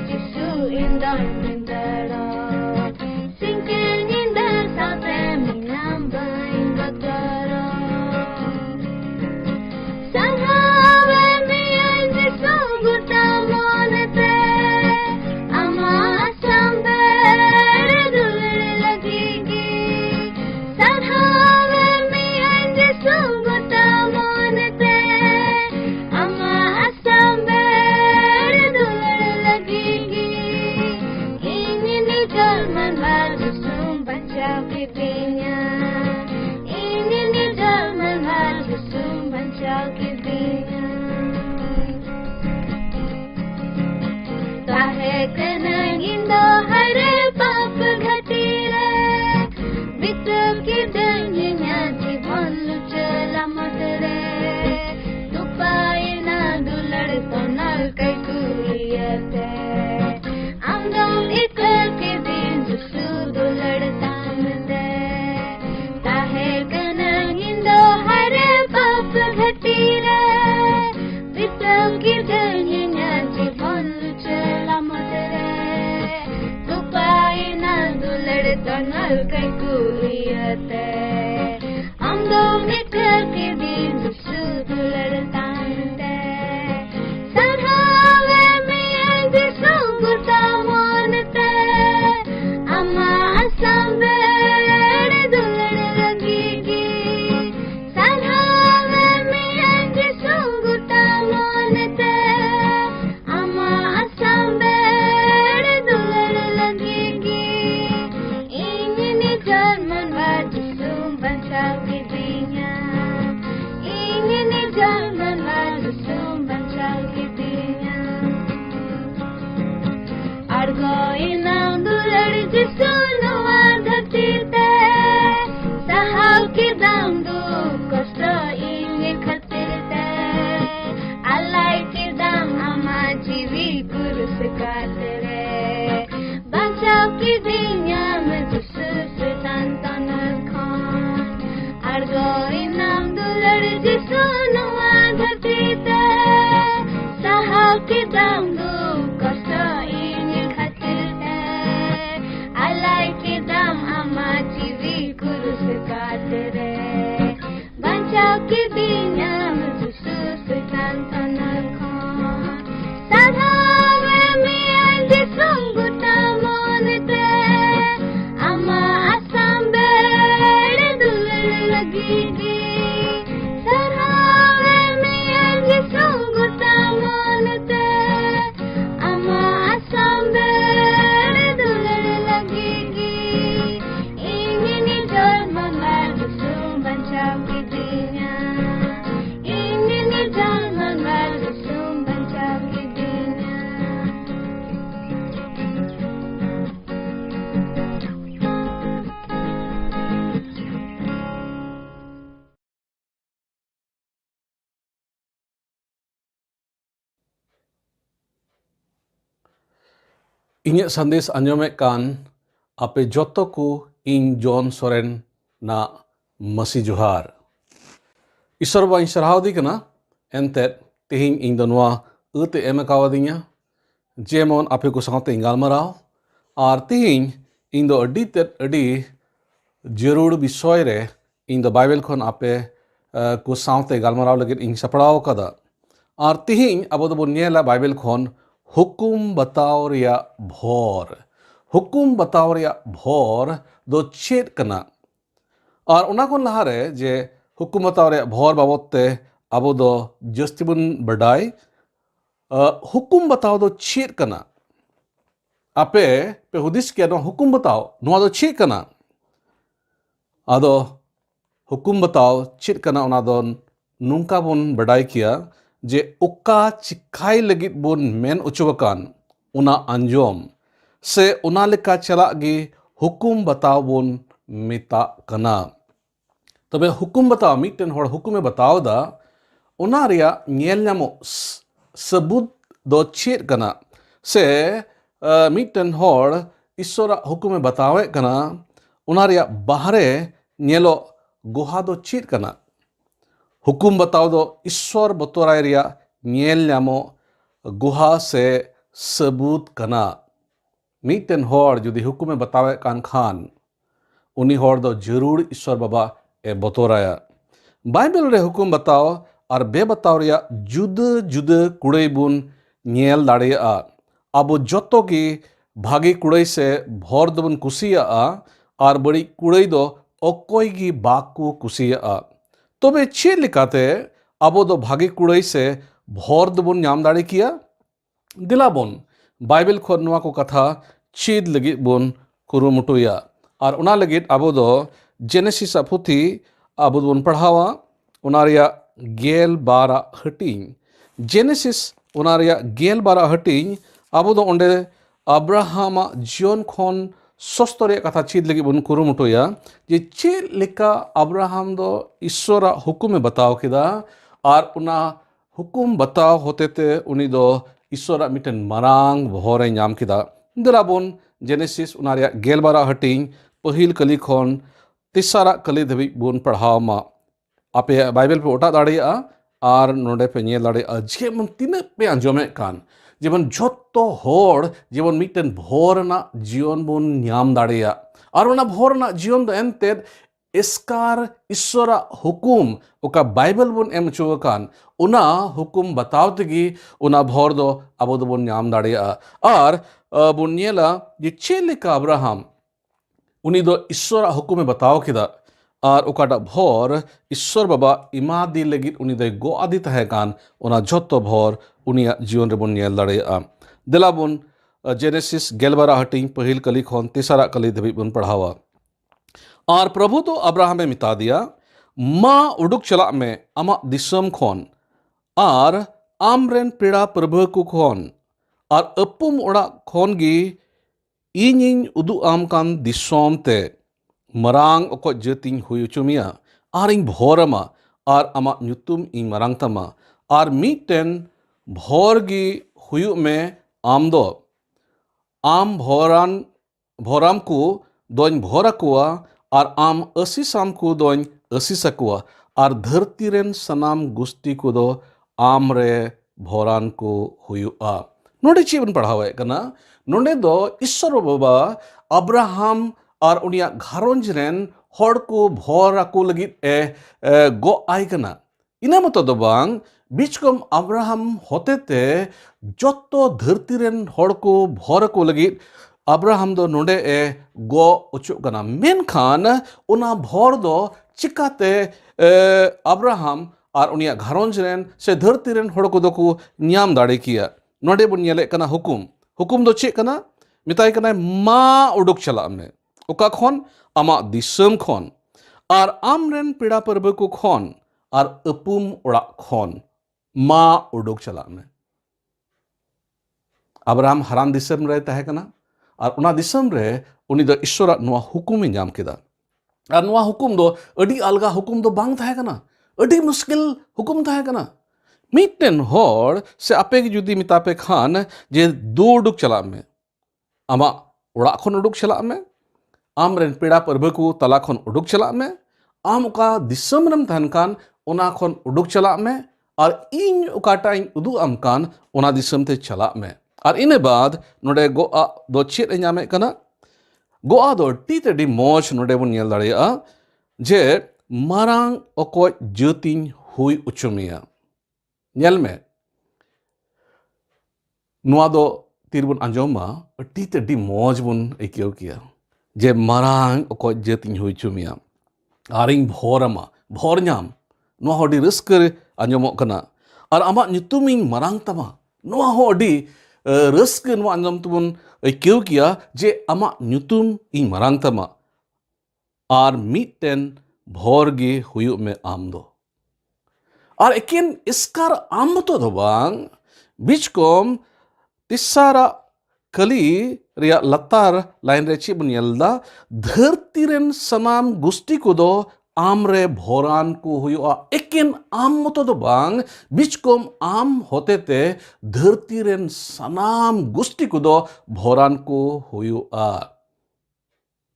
Jisu in the rock, sinking in the south and number in the dark. Somehow when me and Jisu good amonate, ama samber dulne lagegi. Somehow when me and Jisu good amonate, ama samber dulne lagegi. Ini German Waldesum bachau ke binya. Ini German Waldesum bachau ke binya. Tahe kenang indo hare pap ghati re. Bitab ki dunya जीवन लुचला मत रे. तुपाई ना दुलड़ तो नल कई कुलियते. Amdam ikal ke din Jisu duladta mate. Tahe kanang indo hare pap ghati re. Bitam ki dunya जीवन लुचला मत रे. तुपाई ना दुलड़ता नल कई कुलियते. Amdam ikal ke din Jisu duladta mate. Somehow me and Jisu good amonate, ama samber dulne lagegi. Somehow me and Jisu good amonate, ama samber dulne lagegi. Ini German Waldesum bachau ke binya. Ini German Waldesum bachau ke binya. Argo inam dulad Jisu nuwa dhati te. Sahau ki dam du kosto ini khatir te. Alai ki dam ama jivi kurus kaat re. Bachau ki binya mein Jisu sultan tanal khan. Argo inam dulad Jisu nuwa dhati te. Sahau ki dam du kosto ini khatir te. Alai ki dam ama jivi kurus kaat re. Bachau ki binya mein Jisu sultan tanal khan. Somehow me and Jisu good amonate, ama samber dulne lagegi. Somehow me and Jisu good amonate, ama samber dulne lagegi. Ini German Waldesum bachau ke binya. Ini German Waldesum bachau ke binya. Inyak sandes anjomek kan ape joto ku ing John Soren na masi johar. Isor ba insarhaw di kana entet tihing ing donwa ute emekawadinya jemon ape ku sangte ingal maraw ar tihing ing do adi tet adi jarur bisoy re ing do Bible khon ape ku sangte galmaraw lagit ing saparaw kada. Ar tihing abo do nyela Bible khon हुकुम बताओ रिया भोर. हुकुम बताओ रिया भोर दो चेत कना. और उना कोन लहा रे जे हुकुम बताओ रिया भोर बाबत ते अबो दो जस्ती बुन बडाई. हुकुम बताओ दो चेत कना. आपे पे हुदिस के नो हुकुम बताओ नुआ दो चेत कना. आदो हुकुम बताओ चेत कना उना दो नुंका बुन बडाई किया जे उक्का चिखाई लगit bun men ucuwakan una anjom se una leka chalak gi hukum बताओ bun mita kana. तबे हुकुम बताओ मिटन हर हुकुमे बताओ दा उना रिया nyel nyamo sebut do chit kana se मिटन हर ईश्वरा हुकुमे बतावे kana उना रिया बाहरे nyelo goha do chit kana. हुकुम बताओ दो ईश्वर बतोराय रिया nyel nyamo गुहा से सबूत कना मीटेन हॉर जुदी हुकुमे बतावे कान खान उनी हॉर दो जरूर ईश्वर बाबा ए बतोराया बाइबल रे हुकुम बताओ और बे बताओ रिया जुद जुद कुड़ई बुन नेल दाड़ेया अब जोतो की भागी कुड़ई से भोर दबन कुसिया और बड़ी कुड़ई दो ओकोई की बाकू कुसिया तो बे चे लिखाते अब दो भागी कुड़ई से भोर दबन नाम दाड़े किया दिला बोन बाइबल खोदनुआ को कथा चीद लगी बोन कुरुमुटुया और उना लगित अब दो जेनेसिस पुथी अब बोन पढ़ावा उनारिया गेल बारा हटिंग जेनेसिस उनारिया गेल बारा हटिंग अब दो ओंडे अब्राहम जीवन खोन सस्तरे कथा चीद लगी बोन कुरुमुटुया जे चे लेका अब्राहम दो ईश्वरा हुकुम बताओ किदा और उना हुकुम बताओ होते ते उनी दो ईश्वरा मिटन मरांग भोरे नाम किदा दिलाबोन जेनेसिस उनारिया गेल बारा हटिंग पहिल कली खोन तिसारा कली धबी बोन पढ़ाव मा आपे बाइबल पे ओटा दाड़िया और नोडे पे नेल दाड़िया जेमन तीन पे आंजोमे कान जेमन जोतो होड़ जेमन मिटन भोर ना जीवन बोन नाम दाड़िया और उना भोर ना जीवन दो एंते इसकार ईश्वरा हुकुम ओका बाइबल बोन एम चुवकान उना हुकुम बताव तगी उना भोर दो अब दो बोन नाम दाड़िया और बोन नेला ये चेले का अब्राहम उनी दो ईश्वरा हुकुम बताव किदा और उकाटा भोर ईश्वर बाबा इमा दी लगित उनी दो गो आदि तहे कान उना जोतो भोर उनिया जीवन रे बोन नेल दाड़िया दिला बोन जेनेसिस गेलबारा हटिंग पहिल कली खोन तिसारा कली धबी बोन पढ़ावा और प्रभु तो अब्राहम में मिता दिया माँ उडुक चला में अमा दिसम खोन और आमरेन पीड़ा प्रभु को खोन और अपुम उड़ा खोन गी इन उदु आम कान दिसोम ते मरांग ओको जतिंग हुई चुमिया और इन भोरमा और अमा नुतुम इन मरांग तमा और मीटेन भोर गी हुई में आम दो आम भोराम को दोन भोरा कुआ और आम असीसाम को दोन असीसकुआ और धरती रेन सनाम गुस्ती को दो आम रे भोरान को हुआ नोडे चीवन पढ़ावे कना नोडे दो ईश्वर बाबा अब्राहम और उनिया घरोंज रेन होड़ को भोरा को लगी गो आई कना इना मतो दो बांग बीच कम अब्राहम होते ते जोतो धरती रेन होड़ को भोरा को लगी अब्राहम दो नोडे गो उचुक कना मेन खान उना भोर दो चिकाते अब्राहम और उनिया घरोंज रेन से धरती रेन होड़ को दो को न्याम दाड़े किया नोडे बुन नेले कना हुकुम दो चे कना मिताई कना मा उडुक चला में उका खोन अमा दिसम खोन और आमरेन पीड़ा परब को खोन और अपुम उड़ा खोन मा उडुक चला में अब्राहम हरान दिसम रे तहे कना और उना दिसम रे उनी दो ईश्वरा नुआ हुकुम नाम किदा और नुआ हुकुम दो अडी अलगा हुकुम दो बांग तहे कना अडी मुश्किल हुकुम तहे कना मीटेन होड़ से आपे की जुदी मितापे खान जे दो उडुक चला में आमा उड़ा खोन उडुक चला में आमरेन पीड़ा परब को तला खोन उडुक चला में आम उका दिसम रम तहन कान उना खोन उडुक चला में और इन उकाटा इन उदु आम कान उना दिसम ते चला में और इने बाद नोडे गोआ दो चेत नामे कना गोआ दो टी ते डी मोच नोडे बुन नेल दाड़िया जे मारांग ओको जतिन हुई उचुमिया नेल में नुआ दो तीर बुन अंजोमा टी ते डी मोज बुन इक्यो किया जे मारांग ओको जतिन हुई चुमिया आरिंग भोरमा भोर नाम नुआ होडी रस्कर अंजोमो कना और आमा नुतुमिंग मारांग तमा नुआ होडी रस्कर नुआ अंजोम तुबुन इक्यो किया जे आमा नुतुम इन मारांग तमा और मीटेन भोर गे हुई में आम दो और एकिन इसकार आम तो दो बांग बीच कोम तिसारा कली रिया लतार लाइन रे ची बुनियलदा धरती रेन सनाम गुस्ती को दो आम रे भोरान को हुआ एकिन आम मतो दो बांग बीच कोम आम होते ते धरती रेन सनाम गुस्ती को दो भोरान को हुआ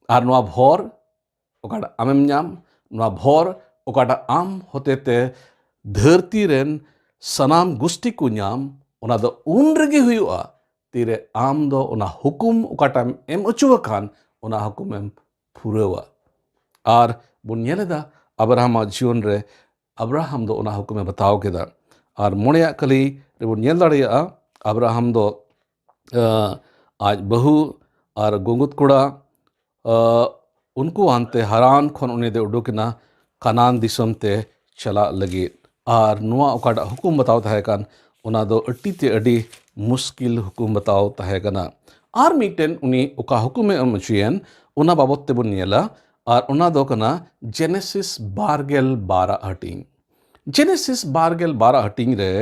और नुआ भोर ओकाटा आमेम नाम नुआ भोर ओकाटा आम होते ते धरती रेन सनाम गुस्ती को नाम उना दो उन रेगे हुआ ᱛᱤᱨᱮ ᱟᱢ ᱫᱚ ᱚᱱᱟ ᱦᱩᱠᱩᱢ ᱚᱠᱟᱴᱟᱢ ᱮᱢ ᱚᱪᱚ ᱟᱠᱟᱱ ᱚᱱᱟ ᱦᱩᱠᱩᱢᱮᱢ ᱯᱩᱨᱟᱹᱣᱟ᱾ ᱟᱨ ᱵᱚᱱ ᱧᱮᱞᱮᱫᱟ ᱟᱵᱨᱟᱦᱟᱢᱟᱜ ᱡᱤᱭᱚᱱ ᱨᱮ ᱟᱵᱨᱟᱦᱟᱢ ᱫᱚ ᱚᱱᱟ ᱦᱩᱠᱩᱢᱮ ᱵᱟᱛᱟᱣ ᱠᱮᱫᱟ᱾ ᱟᱨ ᱢᱚᱬᱮᱭᱟᱜ ᱠᱟᱹᱞᱤ ᱨᱮᱵᱚᱱ ᱧᱮᱞ ᱫᱟᱲᱮᱭᱟᱜᱼᱟ ᱟᱵᱨᱟᱦᱟम ᱫᱚ ᱟᱡ ᱵᱟᱹᱦᱩ ᱟᱨ ᱜᱚᱸᱜᱩᱛ ᱠᱚᱲᱟ ᱩᱱᱠᱩ ᱟᱱᱛᱮ ᱦᱟᱨᱟᱱ ᱠᱷᱚᱱ ᱩᱱᱤ ᱫᱚ ᱩᱰᱩᱠᱮᱱᱟ ᱠᱟᱱᱟᱱ ᱫᱤᱥᱚᱢ ᱛᱮ ᱪᱟᱞᱟᱜ ᱞᱟᱹᱜᱤᱫ᱾ ᱟᱨ ᱱᱚᱣᱟ ᱚᱠᱟᱴᱟᱜ ᱦᱩᱠᱩᱢ ᱵᱟᱛᱟᱣ ᱛᱟᱦᱮᱸ ᱠᱟᱱ ᱚᱱᱟ ᱫᱚ ᱟᱹᱰᱤ ᱢᱩᱥᱠᱤᱞ ᱦᱩᱠᱩᱢ ᱵᱟᱛᱟᱣ ᱛᱟᱦᱮᱸ ᱠᱟᱱᱟ᱾ ᱟᱨ ᱢᱤᱫᱴᱮᱱ ᱩᱱᱤ ᱚᱠᱟ ᱦᱩᱠᱩᱢᱮ ᱮᱢ ᱚᱪᱚᱭᱮᱱ ᱚᱱᱟ ᱵᱟᱵᱚᱫ ᱛᱮᱵᱚᱱ ᱧᱮᱞᱟ, ᱟᱨ ᱚᱱᱟ ᱫᱚ ᱠᱟᱱᱟ ᱡᱮᱱᱮᱥᱤᱥ 12 ᱦᱟᱹᱴᱤᱧ᱾ ᱡᱮᱱᱮᱥᱤᱥ 12 ᱦᱟᱹᱴᱤᱧ ᱨᱮ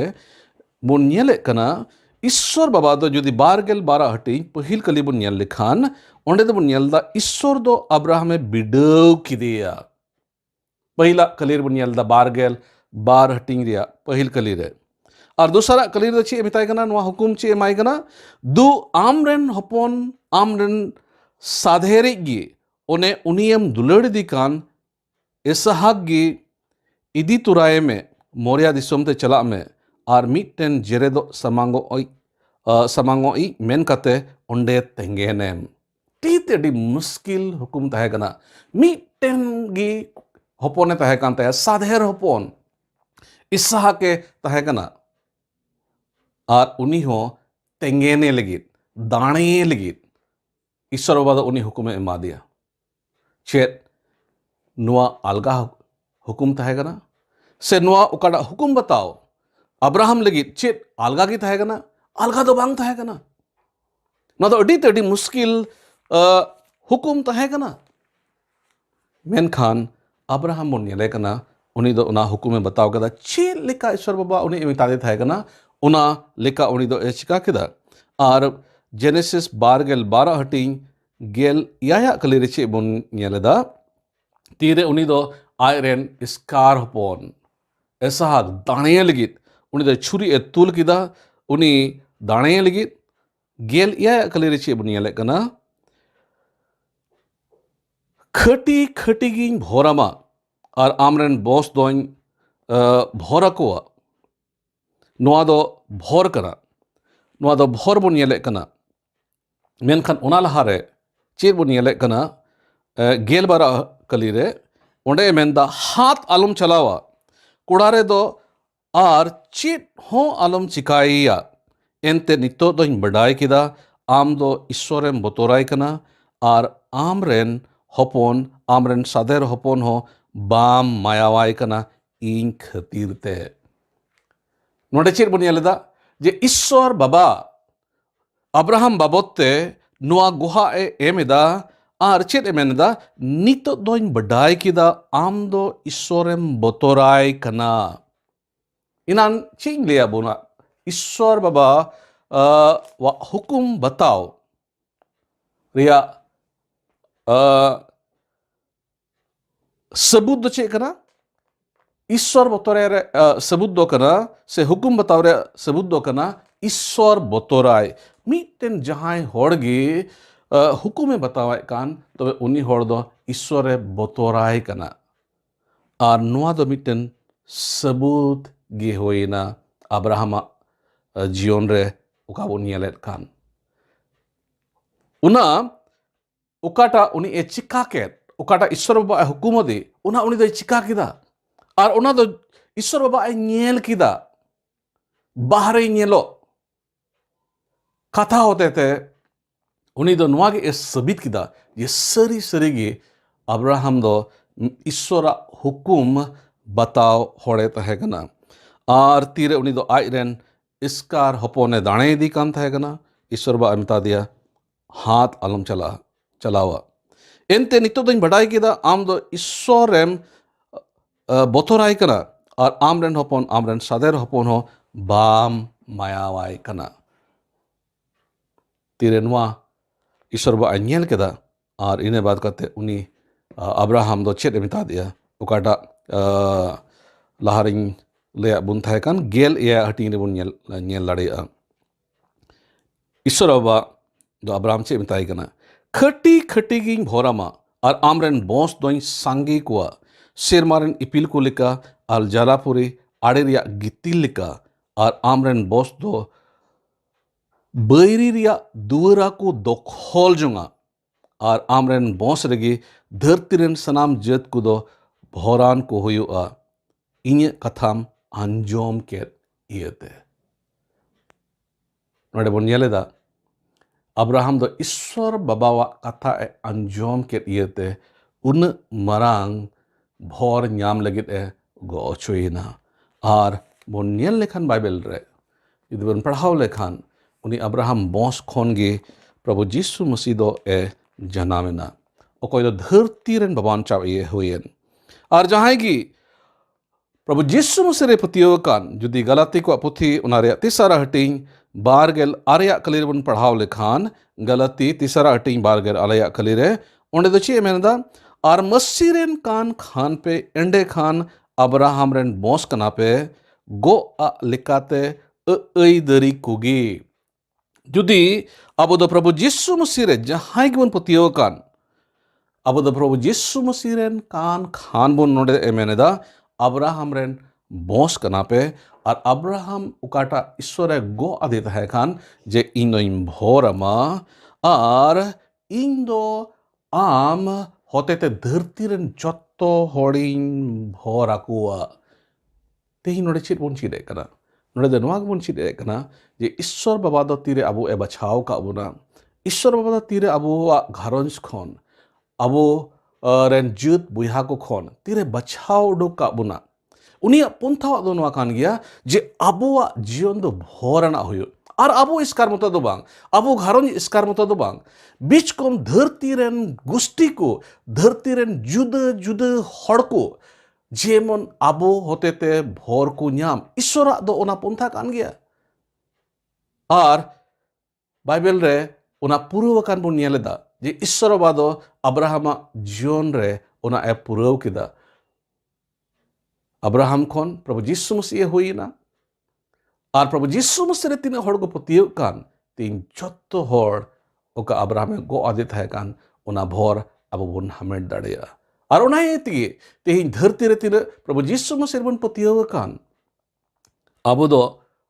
ᱵᱚᱱ ᱧᱮᱞᱮᱫ ᱠᱟᱱᱟ ᱤᱥᱥᱚᱨ ᱵᱟᱵᱟ ᱫᱚ ᱡᱩᱫᱤ 12 ᱦᱟᱹᱴᱤᱧ ᱯᱟᱹᱦᱤᱞ ᱠᱟᱹᱞᱤ ᱵᱚᱱ ᱧᱮᱞ ᱞᱮᱠᱷᱟᱱ ᱚᱸᱰᱮ ᱫᱚᱵᱚᱱ ᱧᱮᱞ ᱮᱫᱟ ᱤᱥᱥᱚᱨ ᱫᱚ ᱟᱵᱨᱟᱦᱟᱢᱮ ᱵᱤᱰᱟᱹᱣ ᱠᱮᱫᱮᱭᱟ᱾ ᱯᱟᱹᱦᱤᱞᱟᱜ ᱠᱟᱹᱞᱤ ᱨᱮᱵᱚᱱ ᱧᱮᱞ ᱮᱫᱟ 12 ᱦᱟᱹᱴᱤᱧ ᱨᱮᱭᱟᱜ ᱯᱟᱹᱦᱤᱞ ᱠᱟᱹᱞᱤ ᱨᱮ᱾ ᱟᱨ ᱫᱚᱥᱟᱨᱟᱜ ᱠᱟᱹᱞᱤ ᱨᱮᱫᱚ ᱪᱮᱫ ᱢᱮᱛᱟᱭ ᱠᱟᱱᱟ? ᱱᱚᱣᱟ ᱦᱩᱠᱩᱢ ᱪᱮᱫ ᱮᱢᱟᱭ ᱠᱟᱱᱟ? ᱫᱩ ᱟᱢᱨᱮᱱ ᱦᱚᱯᱚᱱ ᱟᱢᱨᱮᱱ ᱥᱟᱫᱷᱮᱨᱤᱡ ᱜᱮ ᱚᱱᱮ ᱩᱱᱤᱭᱮᱢ दुलाᱲᱤᱫᱤ ᱠᱟᱱ ᱮᱥᱦᱟᱠ ᱜᱮ ᱤᱫᱤ ᱛᱚᱨᱟᱭᱮ ᱢᱮ, ᱢᱚᱨᱤᱭᱟ ᱫᱤᱥᱚᱢ ᱛᱮ ᱪᱟᱞᱟᱜ ᱢᱮ ᱟᱨ ᱢᱤᱫᱴᱮᱱ ᱡᱮᱨᱮᱫᱚᱜ ᱥᱟᱢᱟᱝᱚᱜ ᱢᱮᱱ ᱠᱟᱛᱮ ᱚᱸᱰᱮ ᱛᱮᱸᱜᱮᱱᱮᱢ᱾ ᱟᱹᱰᱤ ᱢᱩᱥᱠᱤᱞ ᱦᱩᱠᱩᱢ ᱛᱟᱦᱮᱸ ᱠᱟᱱᱟ᱾ ᱢᱤᱫᱴᱮᱱ ᱜᱮ ᱦᱚᱯᱚᱱᱮ ᱛᱟᱦᱮᱸ ᱠᱟᱱ ᱛᱟᱭᱟ, ᱥᱟᱫᱷᱮᱨ ᱦᱚᱯᱚᱱ ᱤᱥᱦᱟᱠᱮ ᱛᱟᱦᱮᱸ ᱠᱟᱱᱟ᱾ ᱟᱨ ᱩᱱᱤ ᱦᱚᱸ ᱛᱮᱸᱜᱮᱱᱮ ᱞᱟᱹᱜᱤᱫ, ᱫᱟᱲᱮ ᱞᱟᱹᱜᱤᱫ ᱤᱥᱥᱚᱨ ᱵᱟᱵᱟ ᱫᱚ ᱩᱱᱤ ᱦᱩᱠᱩᱢᱮ ᱮᱢᱟ ᱫᱮᱭᱟ᱾ ᱪᱮᱫ ᱱᱚᱣᱟ ᱟᱞᱜᱟ ᱦᱩᱠᱩᱢ ᱛᱟᱦᱮᱸ ᱠᱟᱱᱟ? ᱥᱮ ᱱᱚᱣᱟ ᱚᱠᱟᱴᱟᱜ ᱦᱩᱠᱩᱢ ᱵᱟᱛᱟᱣ ᱟᱵᱨᱟᱦᱟᱢ ᱞᱟᱹᱜᱤᱫ ᱪᱮᱫ ᱟᱞᱜᱟ ᱜᱮ ᱛᱟᱦᱮᱸ ᱠᱟᱱᱟ? ᱟᱞᱜᱟ ᱫᱚ ᱵᱟᱝ ᱛᱟᱦᱮᱸ ᱠᱟᱱᱟ᱾ ᱱᱚᱣᱟ ᱫᱚ ᱟᱹᱰᱤ ᱢᱩᱥᱠᱤᱞ ᱦᱩᱠᱩᱢ ᱛᱟᱦᱮᱸ ᱠᱟᱱᱟ᱾ ᱢᱮᱱᱠᱷᱟन ᱟᱵᱨᱟᱦᱟᱢ ᱵᱚᱱ ᱧᱮᱞᱮ ᱠᱟᱱᱟ ᱩᱱᱤ ᱫᱚ ᱚᱱᱟ ᱦᱩᱠᱩᱢᱮ ᱵᱟᱛᱟᱣ ᱠᱮᱫᱟ᱾ ᱪᱮᱫ ᱞᱮᱠᱟ ᱤᱥᱥᱚᱨ ᱵᱟᱵᱟ ᱩᱱᱤ ᱢᱮᱛᱟᱫᱮ ᱛᱟᱦᱮᱸ ᱠᱟᱱᱟ ᱚᱱᱟ ᱞᱮᱠᱟ ᱩᱱᱤ ᱫᱚ ᱪᱤᱠᱟ ᱠᱮᱫᱟ᱾ ᱟᱨ ᱡᱮᱱᱮᱥᱤᱥ 12 ᱦᱟᱹᱴᱤᱧ 16 ᱠᱟᱹᱞᱤ ᱨᱮ ᱪᱮᱫ ᱵᱚᱱ ᱧᱮᱞ ᱮᱫᱟ? ᱛᱤᱨᱮ ᱩᱱᱤ ᱫᱚ ᱟᱡᱨᱮᱱ ᱮᱥᱠᱟᱨ ᱦᱚᱯᱚᱱ ᱮᱥᱦᱟᱠ ᱫᱟᱲᱮ ᱞᱟᱹᱜᱤᱫ ᱩᱱᱤ ᱫᱚ ᱪᱷᱩᱨᱤ ᱛᱩᱞ ᱠᱮᱫᱟ ᱩᱱᱤ ᱫᱟᱲᱮ ᱞᱟᱹᱜᱤᱫ। 17 ᱠᱟᱹᱞᱤ ᱨᱮ ᱪᱮᱫ ᱵᱚᱱ ᱧᱮᱞᱮᱫ ᱠᱟᱱᱟ? ᱠᱷᱟᱹᱴᱤ ᱜᱤᱧ ᱵᱷᱚᱨᱟᱢᱟ ᱟᱨ ᱟᱢᱨᱮᱱ ᱵᱚᱸᱥ ᱫᱚᱧ ᱵᱷᱚᱨ ᱟᱠᱚᱣᱟ। ᱱᱚᱣᱟ ᱫᱚ ᱵᱷᱚᱨ ᱠᱟᱱᱟ। ᱱᱚᱣᱟ ᱫᱚ ᱵᱷᱚᱨ ᱵᱚᱱ ᱧᱮᱞᱮᱫ ᱠᱟᱱᱟ। ᱢᱮᱱᱠᱷᱟᱱ ᱚᱱᱟ ᱞᱟᱦᱟᱨᱮ ᱪᱮᱫ ᱵᱚᱱᱧᱮᱞᱮᱫ ᱠᱟᱱᱟ? 12 ᱠᱟᱹᱞᱤ ᱨᱮ ᱚᱸᱰᱮ ᱢᱮᱱᱫᱟ ᱦᱟᱛ ᱟᱞᱚᱢ ᱪᱟᱞᱟᱣᱟ ᱠᱚᱲᱟ ᱨᱮᱫᱚ ᱟᱨ ᱪᱮᱫ ᱦᱚᱸ ᱟᱞᱚᱢ ᱪᱤᱠᱟᱹᱭᱮᱭᱟ। ᱮᱱᱛᱮ ᱱᱤᱛᱚᱜ ᱫᱚᱧ ᱵᱟᱰᱟᱭ ᱠᱮᱫᱟ ᱟᱢ ᱫᱚ ᱤᱥᱥᱚᱨᱮᱢ ᱵᱚᱛᱚᱨᱟᱭ ᱠᱟᱱᱟ ᱟᱨ ᱟᱢᱨᱮᱱ ᱦᱚᱯᱚᱱ ᱟᱢᱨᱮᱱ ᱥᱟᱫᱷᱮᱨ ᱦᱚᱯᱚᱱ ᱦᱚᱸ ᱵᱟᱢ ᱢᱟᱭᱟᱣᱟᱭ ᱠᱟᱱᱟ ᱤᱧ ᱠᱷᱟᱹᱛᱤᱨ ᱛᱮ। ᱱᱚᱰᱮ ᱪᱮᱫ ᱵᱚᱱ ᱧᱮᱞ ᱮᱫᱟ? ᱡᱮ ᱤᱥᱥᱚᱨ ᱵᱟᱵᱟ ᱟᱵᱨᱟᱦᱟᱢ ᱵᱟᱵᱚᱫ te ᱱᱚᱣᱟ ᱜᱩᱦᱟ ᱮᱢ ᱮᱫᱟ ᱟᱨ ᱪᱮᱫ ᱮ ᱢᱮᱱ ᱮᱫᱟ? ᱱᱤᱛᱚᱜ ᱫᱚᱧ ᱵᱟᱰᱟᱭ ᱠᱮᱫᱟ ᱟᱢ ᱫᱚ ᱤᱥᱥᱚᱨᱮᱢ ᱵᱚᱛᱚᱨᱟᱭ ᱠᱟᱱᱟ। ᱤᱱᱟᱱ ᱪᱮᱫ ᱤᱧ ᱞᱟᱹᱭᱟ ᱵᱚᱱᱟ? ᱤᱥᱥᱚᱨ ᱵᱟᱵᱟ ᱦᱩᱠᱩᱢ ᱵᱟᱛᱟᱣ ᱨᱮᱭᱟᱜ ᱥᱟᱵᱩᱛ ᱫᱚ ᱪᱮᱫ ᱠᱟᱱᱟ? ᱤᱥᱥᱚᱨ ᱵᱚᱛᱚᱨ ᱨᱮ ᱥᱟᱵᱩᱛ ᱫᱚ ᱠᱟᱱᱟ ᱥᱮ ᱦᱩᱠᱩᱢ ᱵᱟᱛᱟᱣ ᱨᱮᱭᱟᱜ ᱥᱟᱵᱩᱛ ᱫᱚ ᱠᱟᱱᱟ ᱤᱥᱥᱚᱨ ᱵᱚᱛᱚᱨᱟᱭ। ᱢᱤᱫᱴᱮᱱ ᱡᱟᱦᱟᱸᱭ ᱦᱚᱲ ᱜᱮ ᱦᱩᱠᱩᱢᱮ ᱵᱟᱛᱟᱣᱮᱫ ᱠᱟᱱ ᱛᱚᱵᱮ ᱩᱱᱤ ᱦᱚᱲ ᱫᱚ ᱤᱥᱥᱚᱨᱮ ᱵᱚᱛᱚᱨᱟᱭ ᱠᱟᱱᱟ। ᱟᱨ ᱱᱚᱣᱟ ᱫᱚ ᱢᱤᱫᱴᱮᱱ ᱥᱟᱵᱩᱛ ᱜᱮ ᱦᱩᱭᱱᱟ ᱟᱵᱨᱟᱦᱟᱢᱟᱜ ᱡᱤᱭᱚᱱ ᱨᱮ ᱚᱠᱟ ᱵᱚᱱ ᱧᱮᱞᱮᱫ ᱠᱟᱱ। ᱚᱱᱟ ᱚᱠᱟᱴᱟᱜ ᱩᱱᱤ ᱪᱤᱠᱟ ᱠᱮᱫ, ᱚᱠᱟᱴᱟᱜ ᱤᱥᱥᱚᱨ ᱵᱟᱵᱟ ᱦᱩᱠᱩᱢ ᱟᱫᱮ ᱚᱱᱟ ᱩᱱᱤ ᱫᱚᱭ ᱪᱤᱠᱟ ᱠᱮᱫᱟ। ᱟᱨ ᱚᱱᱟ ᱫᱚ ᱤᱥᱥᱚᱨ ᱵᱟᱵᱟ ᱧᱮᱞ ᱠᱮᱫᱟ। ᱵᱟᱦᱨᱮ ᱧᱮᱞᱚᱜ ᱠᱟᱛᱷᱟ ᱦᱚᱛᱮ ᱛᱮ उनी दो नोआ गे साबित किदा ये सरी गे अब्राहम दो ईश्वरा हुकुम बताओ होड़े तहे कना आर तीरे उनी दो आइरेन इसकार हपोने दाणे दी कान तहे कना ईश्वर बा अमता दिया हाथ आलम चलावा एनते नितो दिन बड़ाई किदा आम दो ईश्वरेम बोथोराय कना और आमरेन हपोन आमरेन सादेर हपोन हो बाम मायावाय कना तीरे नोआ ईश्वर बा अnyel केदा और इने बात करते उनी अब्राहम दो चेत मिता दिया उकाटा लहारिंग ले बुन थाय कान गेल या हटिंग रे बुन nyel लड़ेया ईश्वर बा दो अब्राहम चेत मिताय कना खटी गिंग भोरामा और आमरेन बोंस दोई सांगी कुआ शेरमारन इपिल को लिका और जलापुरी आड़े रिया गितिल लिका और आमरेन बोस दो बैरी रिया दुवरा को दखल जोंगा और आमरेन बॉस रेगे धरती रेन सनाम जत को दो भोरान को हुआ इन्हें कथाम अंजोम के इयते नोडे बोन येलेदा अब्राहम दो ईश्वर बाबावा कथा अंजोम के इयते उन मरांग भोर न्याम लगित गो अचोइना और बोन येल लेखान बाइबल रे यदि बोन पढ़ाओ लेखान उनी अब्राहम बॉस खोन गे प्रभु जीसु मसीह दो जनामेना ओकोय दो धरती रेन बाबान चाव ये हुएन और जहां की प्रभु जीसु मसीह रे पतियोकान जुदी गलाती को पुथी उनारे तीसरा हटिंग बारगेल आर्या कलीर बन पढ़ाव लेखान गलती तीसरा हटिंग बारगेल आर्या कलीरे ओंडे दो ची मेनदा और मसीह रेन कान खान पे एंडे खान अब्राहम रेन बॉस कना पे गो आ लिकाते अई दरी कुगी जुदी अब दो प्रभु जीसु मसीह रे जहां की बन पतियोकान अब दो प्रभु जीसु मसीह रेन कान खान बन नोडे एमेनेदा अब्राहम रेन बॉस कना पे और अब्राहम उकाटा ईश्वर गो आदित है खान जे इन इन भोरमा और इन दो आम होते ते धरती रेन जत्तो होड़िन भोर आकुआ तेही नोडे चित बन चिदे कना नोडे दो नोआ बन चिदे कना जे ईश्वर बाबा दो तीरे अबो ए बचाव का अबुना ईश्वर बाबा दो तीरे अबो घरंज खोन अबो रेन जुत बुहा को खोन तीरे बचाव डो का अबुना उनिया पंथा दो नोआ कान गया जे अबो जीवन दो भोरना हुयो और अबो इसकार मतो दो बांग अबो घरंज इसकार मतो दो बांग बीच कोम धरती रेन गुस्ती को धरती रेन जुद जुद हड़ को जेमन अबो होते ते भोर को न्याम ईश्वर दो ओना पंथा कान गया और बाइबल रे ओना पूर्व कान बन नेलेदा जे ईश्वर बादो अब्राहम जीवन रे ओना ए पूर्व किदा अब्राहम खोन प्रभु जीसु मसीह हुईना और प्रभु जीसु मसीह रे तीन हड़ को पतियो कान तीन जत्तो हड़ ओका अब्राहम गो आदित है कान ओना भोर अब बन हमें दाड़िया और ओना एति तेहिं धरती रे तीन प्रभु जीसु मसीह बन पतियो कान अब दो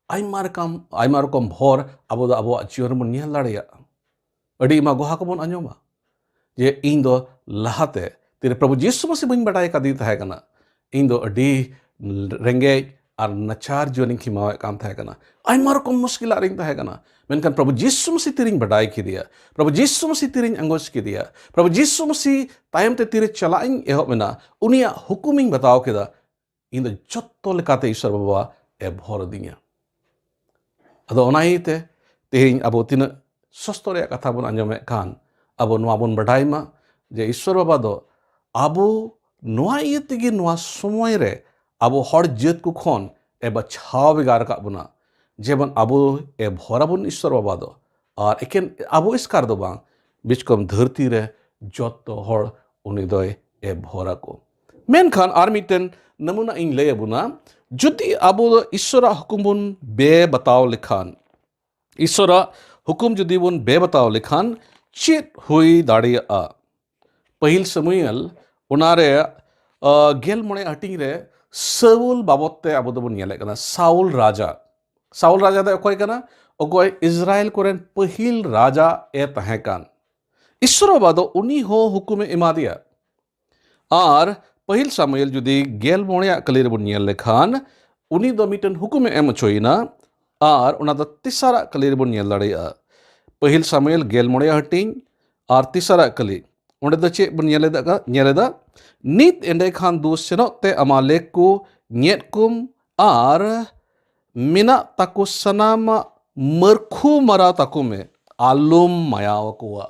आइमा रकम भोर अब दो अब जीवन बन नेल दाड़िया अडी मा गोहा को बन आंजोमा जे इन दो लहाते तीरे प्रभु जीसु मसीह बन बटाय का दी है कना इन दो अडी रेंगे और नचार जीवन खिमावे काम था कना आइमा रकम मुश्किल रिंग था कना मेनकान प्रभु जीसु मसीह तिरिंग बडाय की दिया प्रभु जीसु मसीह तिरिंग अंगोज की दिया प्रभु जीसु मसीह तायम ते तिरे चलाइंग एहोब मेना उनिया हुकुमिंग बताओ केदा इन दो जत्तो लेकाते ईश्वर बाबा ए भोर दिया अदो ओनाइते तेहिं अबो तिन सस्तो रे कथा बन अंजमे कान अबो नोआ बन बडाय मा जे ईश्वर बाबा दो अबो नोआ इयतेगे नोआ समय रे अबो हड़ जत को खोन ए बछाव बेगार का बुना जेबन अबो ए भोराबुन ईश्वर बाबा दो और एकेन अबो इसकार दो बांग बिचकम धरती रे जत्तो हड़ उनी दो ए भोरा को मेनखान आर मिटेन नमुना इन ले बुना जुदी अबो ईश्वर हुकुम बुन बे बताओ लिखान ईश्वर हुकुम जुदी बुन बे बताओ लिखान चित हुई दाड़िया पहिल समूएल उनारे गेल मोने हटिंग रे साउल बाबते अब दो नेले कना साउल राजा दो अकोय कना अकोय इजराइल कोरेन पहिल राजा ए तहे कान ईश्वर बादो उनी हो हुकुम एमा दिया और पहिल सामुएल जुदी गेल मोने कलीर बन नेल लेखान उनी दो मिटन हुकुम एम छोइना और उना दो तीसरा कलीर बन नेल दाड़िया पहिल सामुएल गेल मोने हटिंग और तीसरा कली ओंडे दो चे बन नेलेदा नित एंडे खान दो सेनोते अमालेक को न्येत कुम और मिना ताको सनाम मरखु मरा ताको में आलुम मायाव कोआ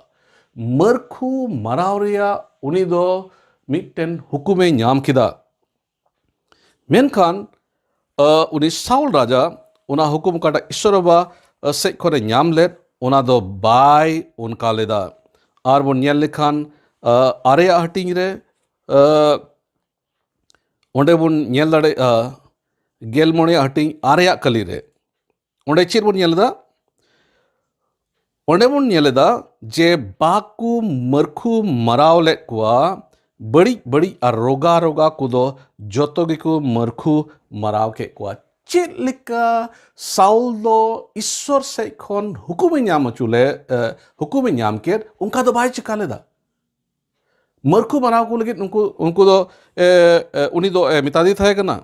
मरखु मरावरिया उनी दो मिटन हुकुमे न्याम किदा मेनखान उनी साउल राजा उना हुकुम काटा ईश्वरबा से करे न्याम ले उना दो बाय उनका लेदा और वो न्याल लेखान आरे हटिंग रे ओंडे बुन नेल दाड़े गेल मोने हटिंग आरेया कली रे ओंडे चेर बुन नेलदा ओंडे बुन नेलदा जे बाकू मरखु मराव ले कुआ बड़ी बड़ी रोगा रोगा कुदो जोतो गिकु मरखु मराव के कुआ चेत लेका साउल दो ईश्वर से खन हुकुम ᱧᱟᱢ चुले हुकुम ᱧᱟᱢ केर उनका दो बाय चिका लेदा मरखु बनाव को लगे उनको दो उनी दो मितादी थाहे कना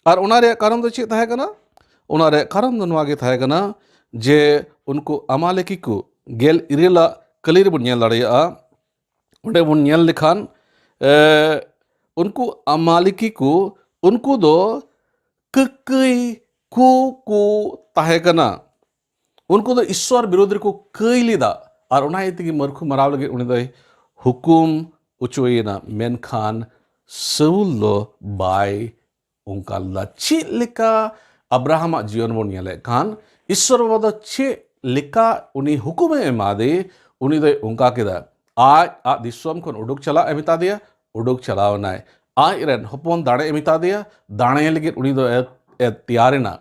और उनारे कारण दो चेत थाहे कना उनारे कारण दो नवागे थाहे कना जे उनको अमालेकी को गेल इरेला कलीर बुन ñel दाड़िया उन्हें बुन ñel लिखान उनको अमालेकी को उनको दो ककई को ताहे कना उनको दो ईश्वर विरोधी को कई लिदा और उना इतनी मरखु मराव लगे उन्हें दो हुकुम उचोयना मेनखान साउल दो बाय उनका ला ची लेका अब्राहम जीवन बोन ñele खान ईश्वर वादा ची लेका उन्हीं हुकुम एमादे उन्हीं दो उनका केदा आज आ दिसोम कोन उडुक चला एमिता दिया उडुक चलाव नाय आज रेन हपन दाड़े एमिता दिया दाणे लगे उन्हीं दो तैयारेना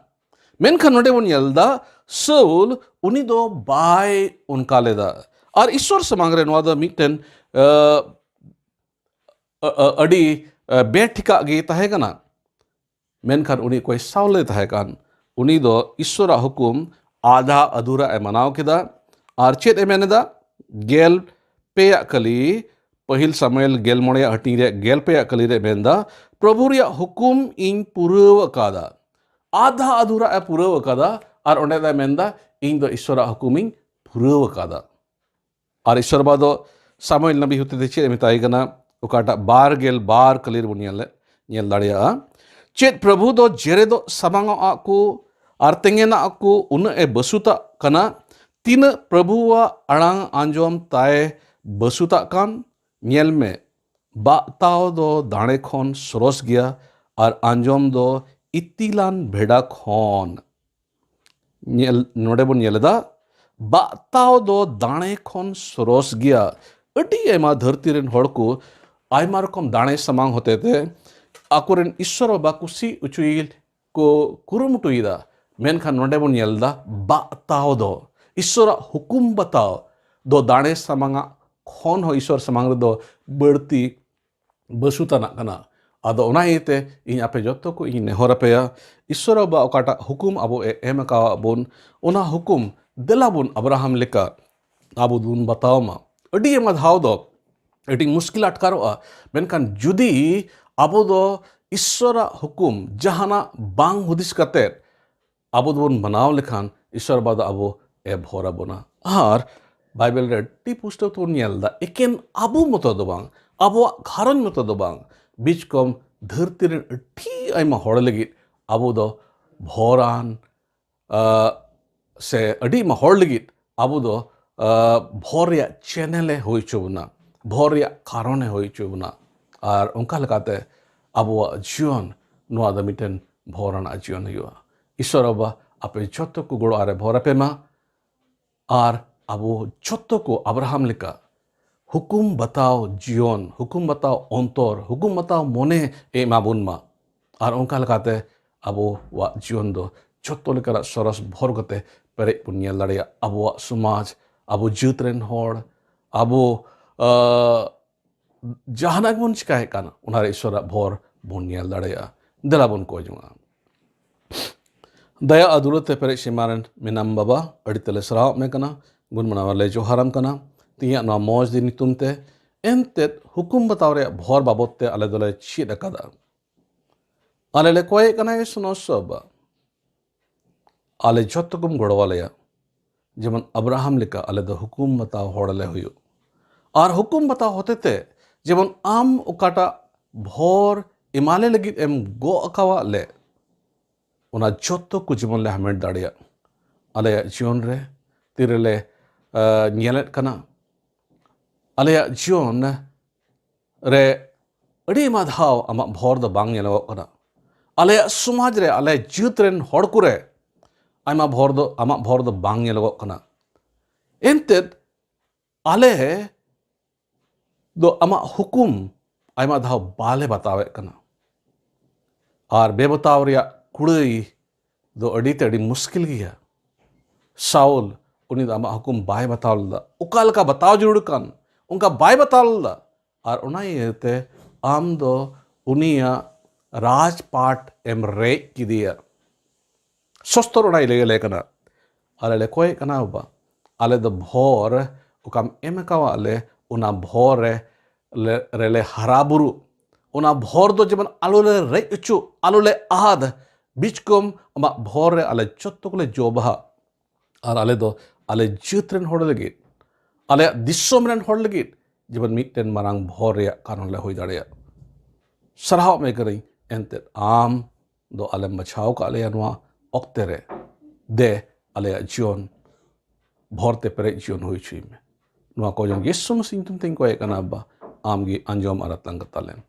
मेनखान नोडे बोन ñelदा साउल उन्हीं दो बाय उनका लेदा और ईश्वर समांग रे नोदा मिटन अड़ी बेठिका गे ताहे कना मेनखान उन्हीं कोई साउल ताहे कान उन्हीं दो ईश्वर हुकुम आधा अधूरा मनाव केदा और चेत मेनेदा गेल पेया कली पहिल सामुएल गेल मोड़े हटी रे गेल पेया कली रे मेनदा प्रभु रे हुकुम इन पुरव कादा आधा अधूरा पुरव कादा और उन्हें दा मेनदा इन दो ईश्वर हुकुम इन पुरव कादा और ईश्वर बादो सामुएल नबी होते थे चेत मिताई कना उकाटा बार गेल बार कलीर बुनियल ñel दाड़िया चेत प्रभु दो जेरे दो समांगो आको और तेंगेना आको उन बसुता कना तीन प्रभुवा अड़ांग आंजोम ताए बसुता कान ñel में बाताओ दो दाणे खोन सरोस गया और आंजोम दो इतिलान भेड़ा खोन ñel नोडे बुन ñelदा बाताओ दो दाणे खोन सरोस गया अटी एमा धरती रेन हड़ को आयमा रकम दाणे समांग होते थे आकुरेन ईश्वर बाबा कुसी उचुईल को कुरुमुटुईदा मेनखान नोडे बुन ñelदा बाताओ दो ईश्वर हुकुम बताओ दो दाणे समांगा खोन हो ईश्वर समांग दो बढ़ती बसुता ना कना आदो ओना इते इन आपे जत्तो को इन नेहर पेया ईश्वर बाबा ओकाटा हुकुम अबो एम का बोन ओना हुकुम देला बोन अब्राहम लेका आबो दुन बताओ मा अडी एमा धाव दो एटी मुश्किल अटकारोआ मेनखान जुदी आबो दो ईश्वर हुकुम जहाना बांग हुदिस कते आबो दोन मनाव लेखान ईश्वर बादा आबो ए भोरा बोना और बाइबल रे टी पुस्तक तो ñelदा एकेन आबो मतो दो बांग आबो घारन मतो दो बांग बीच कम धरती रे ठी आइमा हड़ लगी आबो दो भोरान से अडी मा हड़ लगी आबो दो भोर या चैनले होई चोबना भोर या कारणे होई चोबना और उनका लगाते आबो जीवन नोआ द मिटन भोरान जीवन हुआ ईश्वर बाबा आपे जत्तो को गोड़ो आरे भोरा पेमा और आबो जत्तो को अब्राहम लेका हुकुम बताओ जीवन हुकुम बताओ अंतर हुकुम बताओ मोने ए माबुन मा और उनका लगाते आबो वा जीवन दो जत्तो लेका सरस भोर गते पेरे पुण्य लड़िया आबो समाज आबो जीतरेन होड़ आबो जहानाक बुन चिकाहे काना उनारे ईश्वर भोर बुनिया लड़िया दला बुन को जुआ दया अदुरते पेरे सिमारन मिनाम बाबा अड़ितले सराव में कना गुन मनावले जो हराम कना तिया ना मौज दिन तुमते एंते हुकुम बताओ रे भोर बाबोते अले दले छिद कदा अले ले कोई कना ये सुनो सब अले जत्तकुम गड़वालया जेमन अब्राहम लेका अले द हुकुम बताओ होड़ले हुयो और हुकुम बताओ होते ते जेमन आम उकाटा भोर इमाले लगी एम गो अकावा ले उना जत्तो को जीवन ले हमें दाड़िया अले जीवन रे तिरले ñelet kana alaya जीवन रे अड़ी मा धाव आमा भोर द बांग ñelo kana alaya समाज रे alaya जीत रेन हड़ को रे आमा भोर द बांग ñelo kana एंते आले दो आमा हुकुम आमा धाव बाले बतावे kana और बेबताव रिया कुड़ई दो अड़ी ते अड़ी मुश्किल गया साउल उन्हीं आमा हुकुम बाय बताव उकाल का बताव जरूर कान उनका बाय बताव और उना ये आम दो उनिया राजपाट एम रे की दिया sostor unai le kana ale le koi kana ba ale the bhor ukam emakawa ale una bhore le haraburu una bhor do jeban alule reichu alule ahad bichkom ama bhore ale chottokule jobaha ar ale do ale jutren hor legit ale disomren hor legit jeban mitten marang bhore kanon le hoi darea sarhaw me kari ente am do ale machhaw ka ale anwa oktere de ale jion bhorte pere jion hoi chim nwa ko jong yesu masing tum ting ko ekana ba amgi anjom aratlang katalen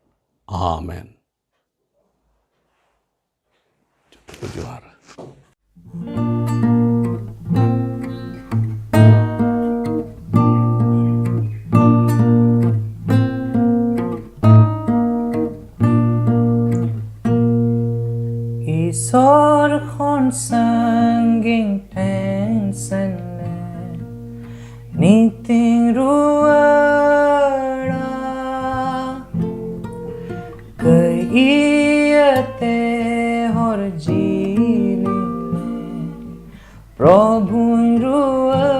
amen Juhar. Isor khon sanging pensane niting ruara kaiate hor jilile prabhu ruara